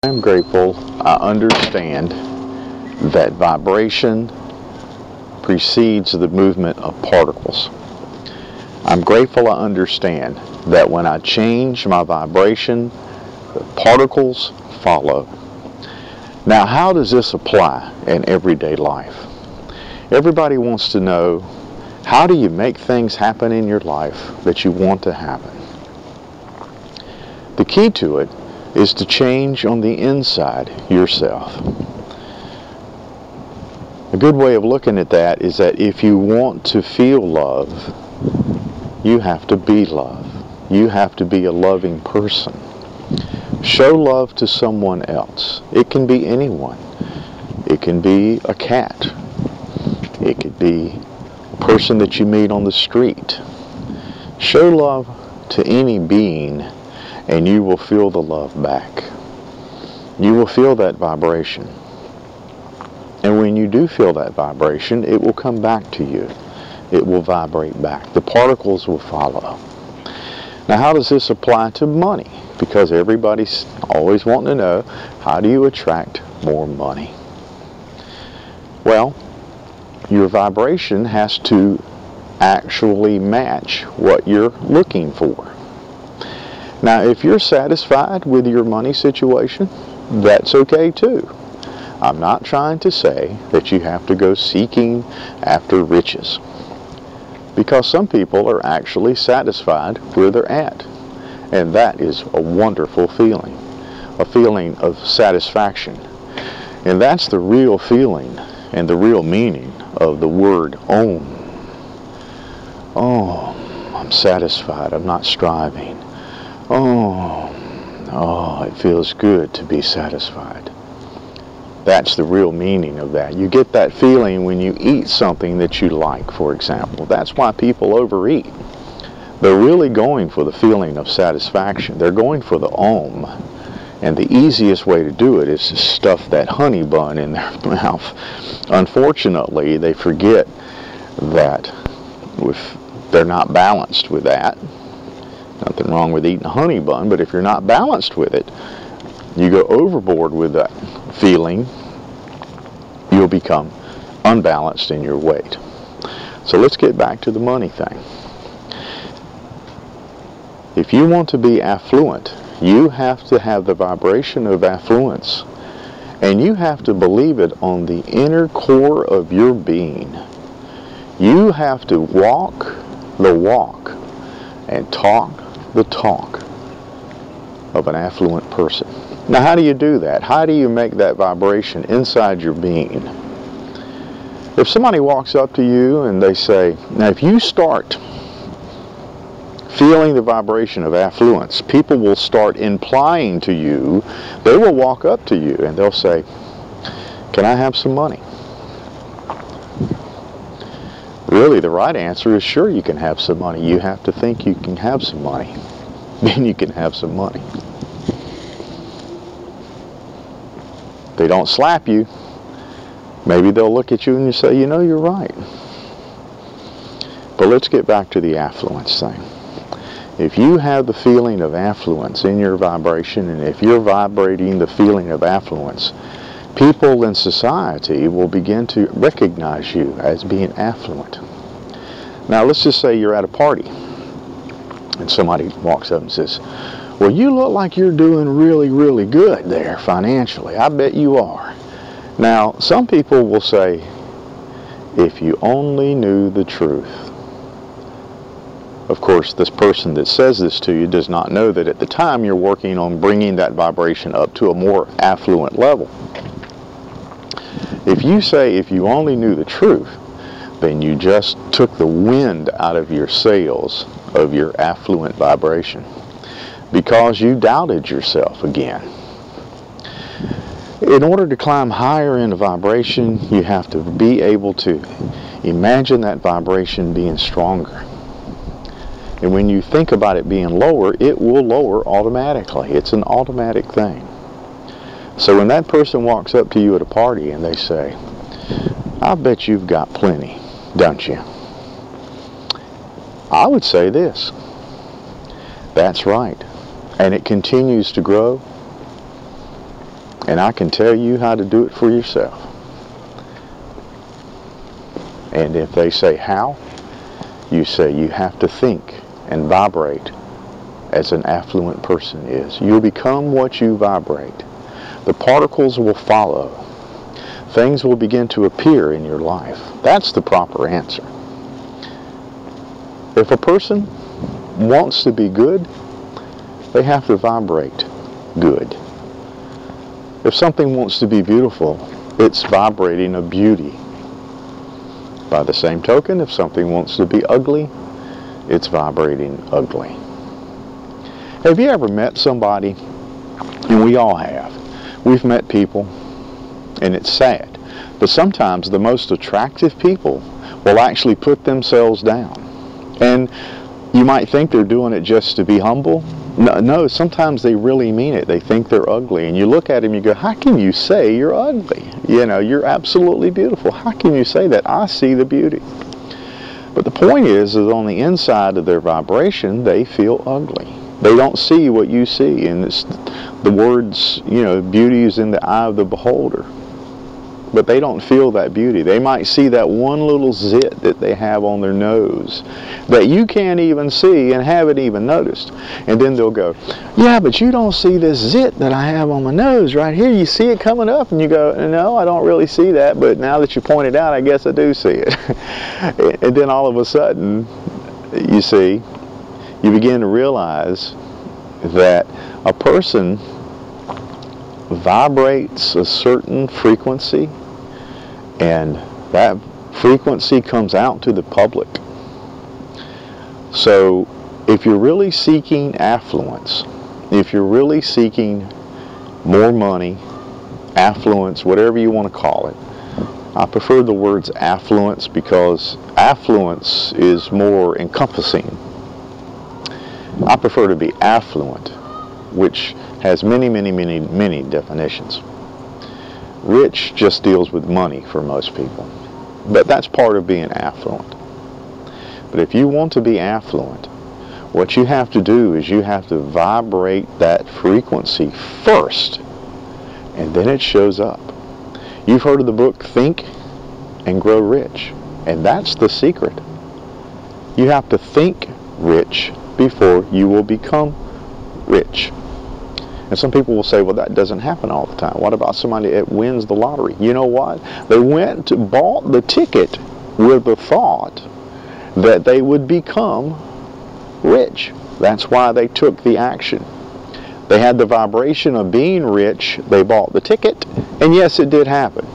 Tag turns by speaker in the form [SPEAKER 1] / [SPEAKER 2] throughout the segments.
[SPEAKER 1] I'm grateful I understand that vibration precedes the movement of particles. I'm grateful I understand that when I change my vibration, the particles follow. Now, how does this apply in everyday life? Everybody wants to know, how do you make things happen in your life that you want to happen? The key to it is to change on the inside yourself. A good way of looking at that is that if you want to feel love, you have to be love. You have to be a loving person. Show love to someone else. It can be anyone. It can be a cat. It could be a person that you meet on the street. Show love to any being, and you will feel the love back. You will feel that vibration. And when you do feel that vibration, it will come back to you. It will vibrate back. The particles will follow. Now, how does this apply to money? Because everybody's always wanting to know, how do you attract more money? Well, your vibration has to actually match what you're looking for. Now, if you're satisfied with your money situation, that's okay too. I'm not trying to say that you have to go seeking after riches, because some people are actually satisfied where they're at, and that is a wonderful feeling, a feeling of satisfaction. And that's the real feeling and the real meaning of the word Om. Oh, I'm satisfied. I'm not striving. Oh, it feels good to be satisfied. That's the real meaning of that. You get that feeling when you eat something that you like, for example. That's why people overeat. They're really going for the feeling of satisfaction. They're going for the Om. And the easiest way to do it is to stuff that honey bun in their mouth. Unfortunately, they forget that if they're not balanced with that, nothing wrong with eating a honey bun, but if you're not balanced with it, you go overboard with that feeling, you'll become unbalanced in your weight. So let's get back to the money thing. If you want to be affluent, you have to have the vibration of affluence, and you have to believe it on the inner core of your being. You have to walk the walk and talk the talk of an affluent person. Now, how do you do that? How do you make that vibration inside your being? If somebody walks up to you and they say, now if you start feeling the vibration of affluence, people will start implying to you, they will walk up to you and they'll say, can I have some money? Really, the right answer is sure you can have some money. You have to think you can have some money. Then you can have some money. They don't slap you. Maybe they'll look at you and you say, you know, you're right. But let's get back to the affluence thing. If you have the feeling of affluence in your vibration, and if you're vibrating the feeling of affluence, people in society will begin to recognize you as being affluent. Now, let's just say you're at a party and somebody walks up and says, well, you look like you're doing really, really good there financially. I bet you are. Now, some people will say, if you only knew the truth. Of course, this person that says this to you does not know that at the time you're working on bringing that vibration up to a more affluent level. If you say, if you only knew the truth, then you just took the wind out of your sails of your affluent vibration, because you doubted yourself again. In order to climb higher in the vibration, you have to be able to imagine that vibration being stronger. And when you think about it being lower, it will lower automatically. It's an automatic thing. So when that person walks up to you at a party and they say, I bet you've got plenty, don't you? I would say this, that's right. And it continues to grow. And I can tell you how to do it for yourself. And if they say how, you say you have to think and vibrate as an affluent person is. You'll become what you vibrate. The particles will follow. Things will begin to appear in your life. That's the proper answer. If a person wants to be good, they have to vibrate good. If something wants to be beautiful, it's vibrating a beauty. By the same token, if something wants to be ugly, it's vibrating ugly. Have you ever met somebody, and we all have, we've met people, and it's sad, but sometimes the most attractive people will actually put themselves down. And you might think they're doing it just to be humble. No, sometimes they really mean it. They think they're ugly. And you look at them and you go, how can you say you're ugly? You know, you're absolutely beautiful. How can you say that? I see the beauty. But the point is on the inside of their vibration, they feel ugly. They don't see what you see. And it's the words, you know, beauty is in the eye of the beholder. But they don't feel that beauty. They might see that one little zit that they have on their nose that you can't even see and haven't even noticed. And then they'll go, yeah, but you don't see this zit that I have on my nose right here. You see it coming up, and you go, no, I don't really see that, but now that you point it out, I guess I do see it. And then all of a sudden, you see, you begin to realize that a person vibrates a certain frequency, and that frequency comes out to the public. So if you're really seeking affluence, if you're really seeking more money, affluence, whatever you want to call it, I prefer the words affluence because affluence is more encompassing. I prefer to be affluent, which has many, many, many, many definitions. Rich just deals with money for most people, but that's part of being affluent. But if you want to be affluent, what you have to do is you have to vibrate that frequency first, and then it shows up. You've heard of the book Think and Grow Rich, and that's the secret. You have to think rich before you will become rich. And some people will say, well, that doesn't happen all the time. What about somebody that wins the lottery? You know what? They bought the ticket with the thought that they would become rich. That's why they took the action. They had the vibration of being rich. They bought the ticket. And yes, it did happen.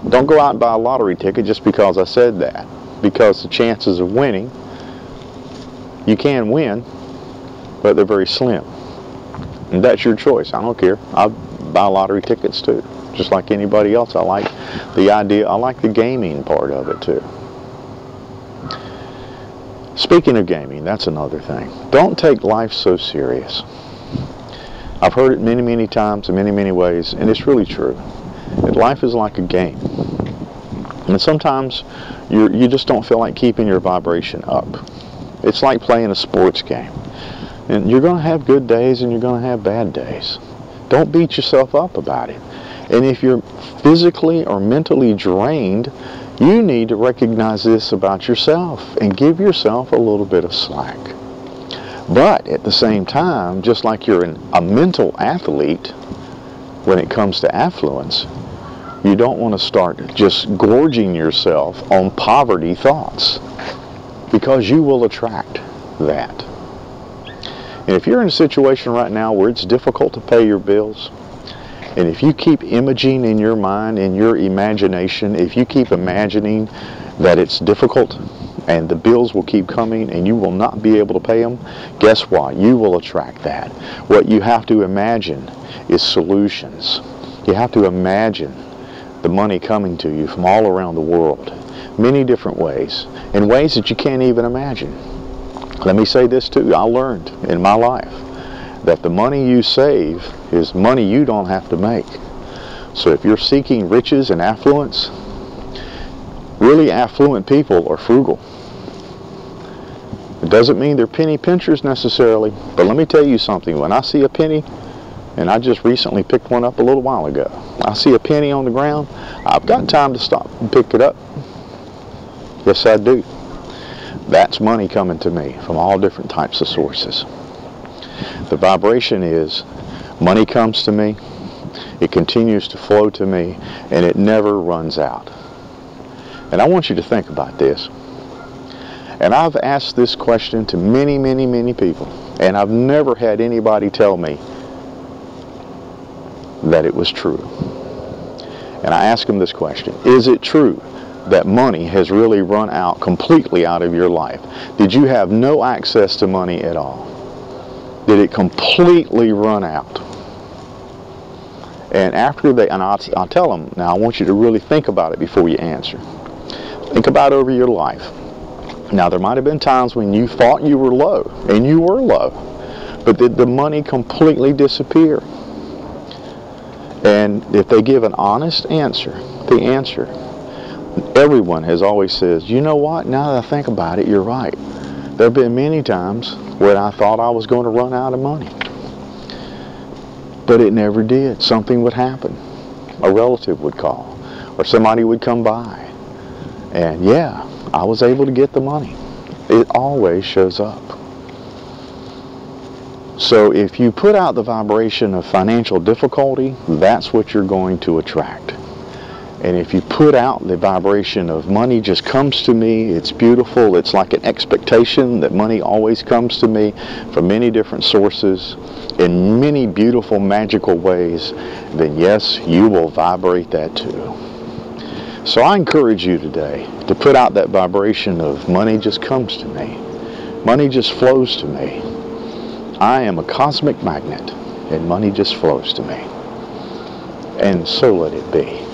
[SPEAKER 1] Don't go out and buy a lottery ticket just because I said that. Because the chances of winning, you can win, but they're very slim. And that's your choice. I don't care. I buy lottery tickets too, just like anybody else. I like the idea. I like the gaming part of it too. Speaking of gaming, that's another thing. Don't take life so serious. I've heard it many, many times in many, many ways, and it's really true. That life is like a game. And sometimes you just don't feel like keeping your vibration up. It's like playing a sports game. And you're going to have good days and you're going to have bad days. Don't beat yourself up about it. And if you're physically or mentally drained, you need to recognize this about yourself and give yourself a little bit of slack. But at the same time, just like you're a mental athlete when it comes to affluence, you don't want to start just gorging yourself on poverty thoughts, because you will attract that. And if you're in a situation right now where it's difficult to pay your bills, and if you keep imaging in your mind, in your imagination, if you keep imagining that it's difficult and the bills will keep coming and you will not be able to pay them, guess what? You will attract that. What you have to imagine is solutions. You have to imagine the money coming to you from all around the world, many different ways, in ways that you can't even imagine. Let me say this too. I learned in my life that the money you save is money you don't have to make. So if you're seeking riches and affluence, really affluent people are frugal. It doesn't mean they're penny pinchers necessarily, but let me tell you something. When I see a penny, And I just recently picked one up a little while ago. I see a penny on the ground, I've got time to stop and pick it up. Yes, I do. That's money coming to me from all different types of sources. The vibration is money comes to me, it continues to flow to me, and it never runs out. And I want you to think about this. And I've asked this question to many, many, many people, and I've never had anybody tell me that it was true. And I ask them this question: is it true that money has really run out completely out of your life? Did you have no access to money at all? Did it completely run out? And after they, and I'll tell them, now I want you to really think about it before you answer. Think about over your life. Now there might have been times when you thought you were low, and you were low, but did the money completely disappear? And if they give an honest answer, the answer, everyone has always says, you know what, now that I think about it, you're right. There have been many times when I thought I was going to run out of money. But it never did. Something would happen. A relative would call, or somebody would come by. And yeah, I was able to get the money. It always shows up. So if you put out the vibration of financial difficulty, that's what you're going to attract. And if you put out the vibration of money just comes to me, it's beautiful, it's like an expectation that money always comes to me from many different sources in many beautiful, magical ways, then yes, you will vibrate that too. So I encourage you today to put out that vibration of money just comes to me. Money just flows to me. I am a cosmic magnet, and money just flows to me. And so let it be.